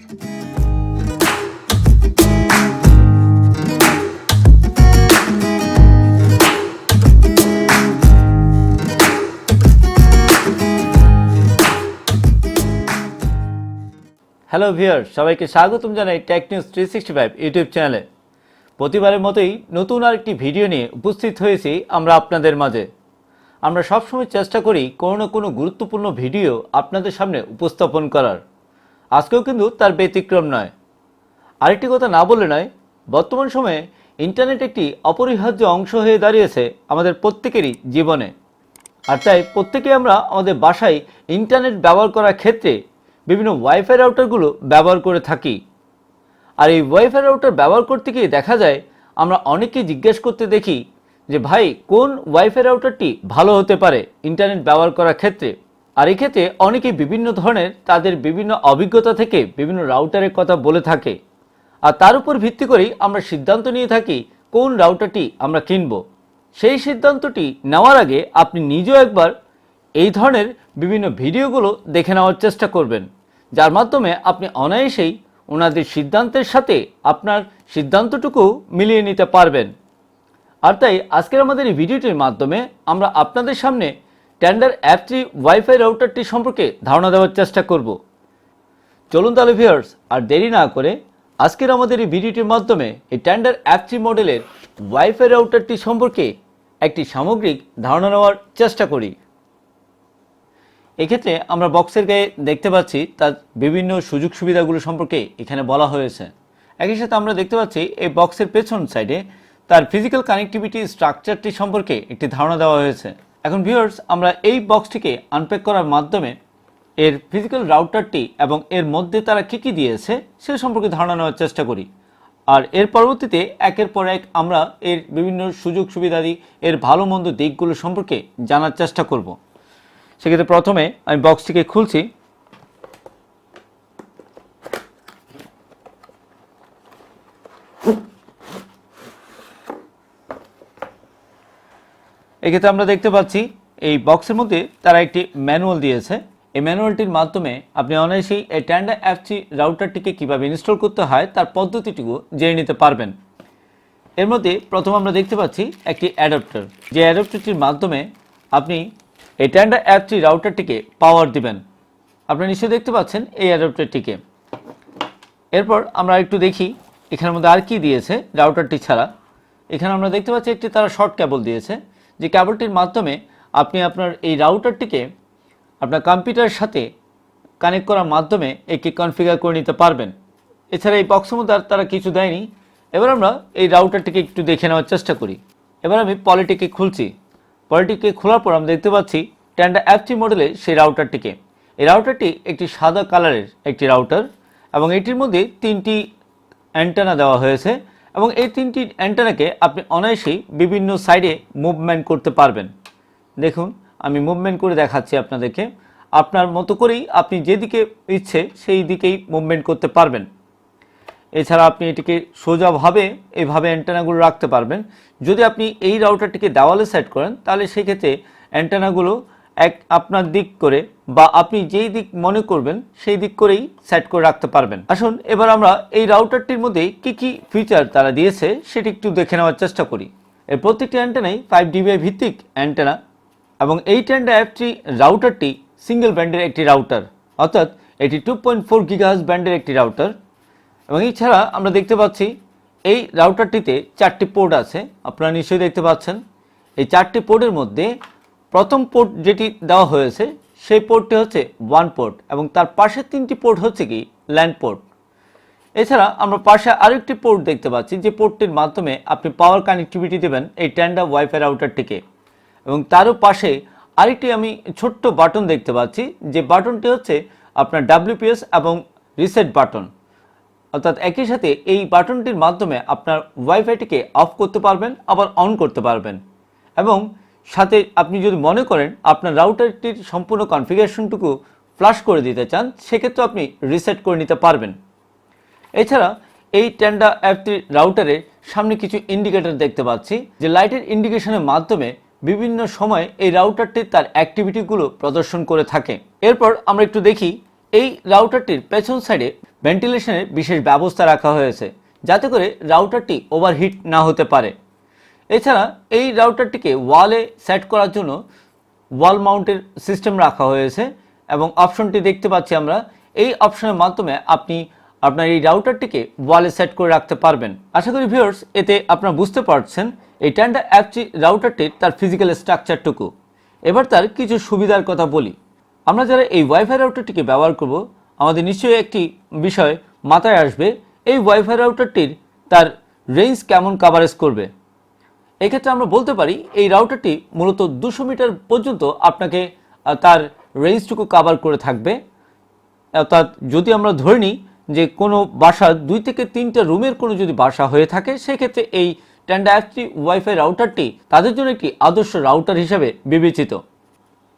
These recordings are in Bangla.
হ্যালো ভিউয়ার্স, সবাইকে স্বাগতম জানাই টেক নিউজ 365 ইউটিউব চ্যানেলে। প্রতিবারের মতোই নতুন আরেকটি ভিডিও নিয়ে উপস্থিত হয়েছি আমরা আপনাদের মাঝে। আমরা সবসময় চেষ্টা করি কোনো না কোনো গুরুত্বপূর্ণ ভিডিও আপনাদের সামনে উপস্থাপন করার। আজকেও কিন্তু তার ব্যতিক্রম নয়। আরেকটি কথা না বলে নয়, বর্তমান সময়ে ইন্টারনেট একটি অপরিহার্য অংশ হয়ে দাঁড়িয়েছে আমাদের প্রত্যেকেরই জীবনে। আর তাই প্রত্যেকেই আমরা আমাদের বাসায় ইন্টারনেট ব্যবহার করার ক্ষেত্রে বিভিন্ন ওয়াইফাই রাউটারগুলো ব্যবহার করে থাকি। আর এই ওয়াইফাই রাউটার ব্যবহার করতে গিয়ে দেখা যায় আমরা অনেকেই জিজ্ঞেস করতে দেখি যে ভাই কোন ওয়াইফাই রাউটারটি ভালো হতে পারে ইন্টারনেট ব্যবহার করার ক্ষেত্রে। আর এই ক্ষেত্রে অনেকেই বিভিন্ন ধরনের তাদের বিভিন্ন অভিজ্ঞতা থেকে বিভিন্ন রাউটারের কথা বলে থাকে। আর তার উপর ভিত্তি করেই আমরা সিদ্ধান্ত নিয়ে থাকি কোন রাউটারটি আমরা কিনব। সেই সিদ্ধান্তটি নেওয়ার আগে আপনি নিজেও একবার এই ধরনের বিভিন্ন ভিডিওগুলো দেখে নেওয়ার চেষ্টা করবেন, যার মাধ্যমে আপনি অনায়াসেই ওনাদের সিদ্ধান্তের সাথে আপনার সিদ্ধান্তটুকু মিলিয়ে নিতে পারবেন। আর তাই আজকের আমাদের এই ভিডিওটির মাধ্যমে আমরা আপনাদের সামনে টেন্ডার F3 ওয়াইফাই রাউটারটি সম্পর্কে ধারণা দেওয়ার চেষ্টা করব। চলুন তাহলে ভিউয়ার্স, আর দেরি না করে আজকের আমাদের এই ভিডিওটির মাধ্যমে এই টেন্ডার F3 মডেলের ওয়াইফাই রাউটারটি সম্পর্কে একটি সামগ্রিক ধারণা নেওয়ার চেষ্টা করি। এক্ষেত্রে আমরা বক্সের গায়ে দেখতে পাচ্ছি তার বিভিন্ন সুযোগ সুবিধাগুলো সম্পর্কে এখানে বলা হয়েছে। একই সাথে আমরা দেখতে পাচ্ছি এই বক্সের পেছন সাইডে তার ফিজিক্যাল কানেক্টিভিটি স্ট্রাকচারটি সম্পর্কে একটি ধারণা দেওয়া হয়েছে। এখন ভিউয়ার্স, আমরা এই বক্সটিকে আনপ্যাক করার মাধ্যমে এর ফিজিক্যাল রাউটারটি এবং এর মধ্যে তারা কী দিয়েছে সে সম্পর্কে ধারণা নেওয়ার চেষ্টা করি। আর এর পরবর্তীতে একের পর এক আমরা এর বিভিন্ন সুযোগ সুবিধাদি এর ভালো মন্দ দিকগুলো সম্পর্কে জানার চেষ্টা করব। সেক্ষেত্রে প্রথমে আমি বক্সটিকে খুলছি। এক্ষেত্রে আমরা দেখতে পাচ্ছি এই বক্সের মধ্যে তারা একটি ম্যানুয়াল দিয়েছে। এই ম্যানুয়ালটির মাধ্যমে আপনি অনায়াসেই এই টেন্ডা F3 রাউটারটিকে কীভাবে ইনস্টল করতে হয় তার পদ্ধতিটুকু জেনে নিতে পারবেন। এর মধ্যে প্রথম আমরা দেখতে পাচ্ছি একটি অ্যাডাপ্টার, যে অ্যাডাপ্টারটির মাধ্যমে আপনি এই টেন্ডা F3 রাউটারটিকে পাওয়ার দিবেন। আপনারা নিশ্চয়ই দেখতে পাচ্ছেন এই অ্যাডাপ্টারটিকে। এরপর আমরা একটু দেখি এখানের মধ্যে আর কি দিয়েছে রাউটারটি ছাড়া। এখানে আমরা দেখতে পাচ্ছি একটি তারা শর্ট কেবল দিয়েছে, যে কেবলটির মাধ্যমে আপনি আপনার এই রাউটারটিকে আপনার কম্পিউটারের সাথে কানেক্ট করার মাধ্যমে একে কনফিগার করে নিতে পারবেন। এছাড়া এই বক্সের মধ্যে আর তারা কিছু দেয়নি। এবার আমরা এই রাউটারটিকে একটু দেখে নেওয়ার চেষ্টা করি। এবার আমি পলিটিকে খুলছি। পলিটিকে খোলার পর আমরা দেখতে পাচ্ছি টেন্ডা F3 মডেলের সেই রাউটারটিকে। এই রাউটারটি একটি সাদা কালারের একটি রাউটার এবং এটির মধ্যে তিনটি অ্যান্টেনা দেওয়া হয়েছে এবং এই তিনটি অ্যান্টেনাকে আপনি অনায়াসেই বিভিন্ন সাইডে মুভমেন্ট করতে পারবেন। দেখুন, আমি মুভমেন্ট করে দেখাচ্ছি আপনাদেরকে। আপনার মতো করেই আপনি যেদিকে ইচ্ছে সেই দিকেই মুভমেন্ট করতে পারবেন। এছাড়া আপনি এটিকে সোজাভাবে এইভাবে অ্যান্টেনাগুলো রাখতে পারবেন। যদি আপনি এই রাউটারটিকে দেওয়ালে সেট করেন তাহলে সেক্ষেত্রে অ্যান্টেনাগুলো আপনার দিক করে বা আপনি যেই দিক মনে করবেন সেই দিক করেই সেট করে রাখতে পারবেন। আসুন এবার আমরা এই রাউটারটির মধ্যে কি ফিচার তারা দিয়েছে সেটি একটু দেখে নেওয়ার চেষ্টা করি। এর প্রত্যেকটি অ্যান্টেনাই 5 dBi ভিত্তিক অ্যান্টেনা এবং এই টেন্ডা F3 রাউটারটি সিঙ্গেল ব্যান্ডের একটি রাউটার, অর্থাৎ এটি 2.4 GHz ব্যান্ডের একটি রাউটার। এবং এছাড়া আমরা দেখতে পাচ্ছি এই রাউটারটিতে 4টি পোর্ট আছে, আপনারা নিশ্চয়ই দেখতে পাচ্ছেন। এই 4টি পোর্টের মধ্যে প্রথম পোর্ট যেটি দেওয়া হয়েছে সেই পোর্টটি হচ্ছে 1 পোর্ট এবং তার পাশে 3টি পোর্ট হচ্ছে কি ল্যান্ড পোর্ট। এছাড়া আমরা পাশে আরেকটি পোর্ট দেখতে পাচ্ছি, যে পোর্টটির মাধ্যমে আপনি পাওয়ার কানেক্টিভিটি দেবেন এই টেন্ডা ওয়াইফাই রাউটারটিকে। এবং তারও পাশে আরেকটি আমি ছোট্ট বাটন দেখতে পাচ্ছি, যে বাটনটি হচ্ছে আপনার WPS এবং রিসেট বাটন। অর্থাৎ একই সাথে এই বাটনটির মাধ্যমে আপনার ওয়াইফাইটিকে অফ করতে পারবেন, আবার অন করতে পারবেন। এবং সাথে আপনি যদি মনে করেন আপনার রাউটারটির সম্পূর্ণ কনফিগারেশনটুকু ফ্লাশ করে দিতে চান, সেক্ষেত্রে আপনি রিসেট করে নিতে পারবেন। এছাড়া এই টেন্ডা F3 রাউটারের সামনে কিছু ইন্ডিকেটর দেখতে পাচ্ছি, যে লাইটের ইন্ডিকেশনের মাধ্যমে বিভিন্ন সময় এই রাউটারটি তার অ্যাক্টিভিটিগুলো প্রদর্শন করে থাকে। এরপর আমরা একটু দেখি এই রাউটারটির পেছন সাইডে ভেন্টিলেশনের বিশেষ ব্যবস্থা রাখা হয়েছে যাতে করে রাউটারটি ওভারহিট না হতে পারে। এছাড়া এই রাউটারটিকে ওয়ালে সেট করার জন্য ওয়াল মাউন্টের সিস্টেম রাখা হয়েছে এবং অপশনটি দেখতে পাচ্ছি আমরা। এই অপশনের মাধ্যমে আপনি আপনার এই রাউটারটিকে ওয়ালে সেট করে রাখতে পারবেন। আশা করি ভিউয়ার্স এতে আপনারা বুঝতে পারছেন এই টেন্ডা F3 রাউটারটির তার ফিজিক্যাল স্ট্রাকচারটুকু। এবার তার কিছু সুবিধার কথা বলি। আমরা যারা এই ওয়াইফাই রাউটারটিকে ব্যবহার করব, আমাদের নিশ্চয়ই একটি বিষয় মাথায় আসবে, এই ওয়াইফাই রাউটারটির তার রেঞ্জ কেমন কভারেজ করবে। এক্ষেত্রে আমরা বলতে পারি এই রাউটারটি মূলত 200 মিটার পর্যন্ত আপনাকে তার রেঞ্জটুকু কভার করে থাকবে। অর্থাৎ যদি আমরা ধরে নিই যে কোনো বাসা 2 থেকে 3টা রুমের কোনো যদি বাসা হয়ে থাকে, সেক্ষেত্রে এই টেন্ডা F3 ওয়াইফাই রাউটারটি তাদের জন্য একটি আদর্শ রাউটার হিসেবে বিবেচিত।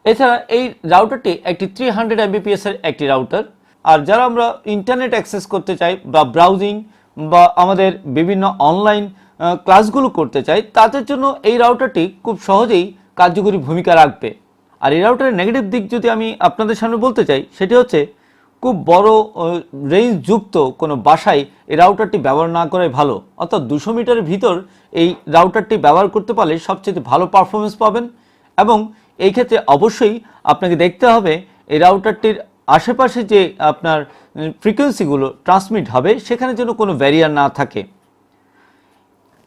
এছাড়া এই রাউটারটি একটি 300 Mbps এর একটি রাউটার। আর যারা আমরা ইন্টারনেট অ্যাক্সেস করতে চাই বা ব্রাউজিং বা আমাদের বিভিন্ন অনলাইন ক্লাসগুলো করতে চাই, তাদের জন্য এই রাউটারটি খুব সহজেই কার্যকরী ভূমিকা রাখবে। আর এই রাউটারের নেগেটিভ দিক যদি আমি আপনাদের সামনে বলতে চাই, সেটি হচ্ছে খুব বড় রেঞ্জ যুক্ত কোনো বাসায় এই রাউটারটি ব্যবহার না করাই ভালো। অর্থাৎ 200 মিটারের ভিতর এই রাউটারটি ব্যবহার করতে পারলে সবচেয়ে ভালো পারফরমেন্স পাবেন। এবং এই ক্ষেত্রে অবশ্যই আপনাকে দেখতে হবে এই রাউটারটির আশেপাশে যে আপনার ফ্রিকোয়েন্সিগুলো ট্রান্সমিট হবে সেখানে যেন কোনো ব্যারিয়ার না থাকে।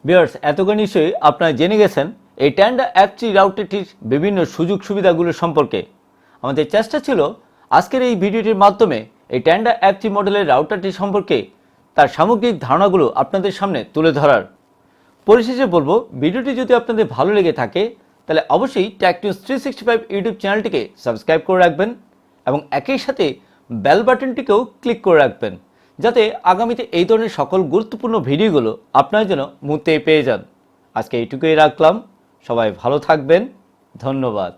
ভিউয়ার্স, এতক্ষণ নিশ্চয়ই আপনারা জেনে গেছেন এই টেন্ডা F3 রাউটারটির বিভিন্ন সুযোগ সুবিধাগুলো সম্পর্কে। আমাদের চেষ্টা ছিল আজকের এই ভিডিওটির মাধ্যমে এই টেন্ডা F3 মডেলের রাউটারটি সম্পর্কে তার সামগ্রিক ধারণাগুলো আপনাদের সামনে তুলে ধরার। পরিশেষে বলবো, ভিডিওটি যদি আপনাদের ভালো লেগে থাকে তাহলে অবশ্যই টেক নিউজ 365 ইউটিউব চ্যানেলটিকে সাবস্ক্রাইব করে রাখবেন এবং একই সাথে বেল বাটনটিকেও ক্লিক করে রাখবেন, যাতে আগামীতে এই ধরনের সকল গুরুত্বপূর্ণ ভিডিওগুলো আপনার জন্য মুহূর্তেই পেয়ে যান। আজকে এইটুকুই রাখলাম। সবাই ভালো থাকবেন। ধন্যবাদ।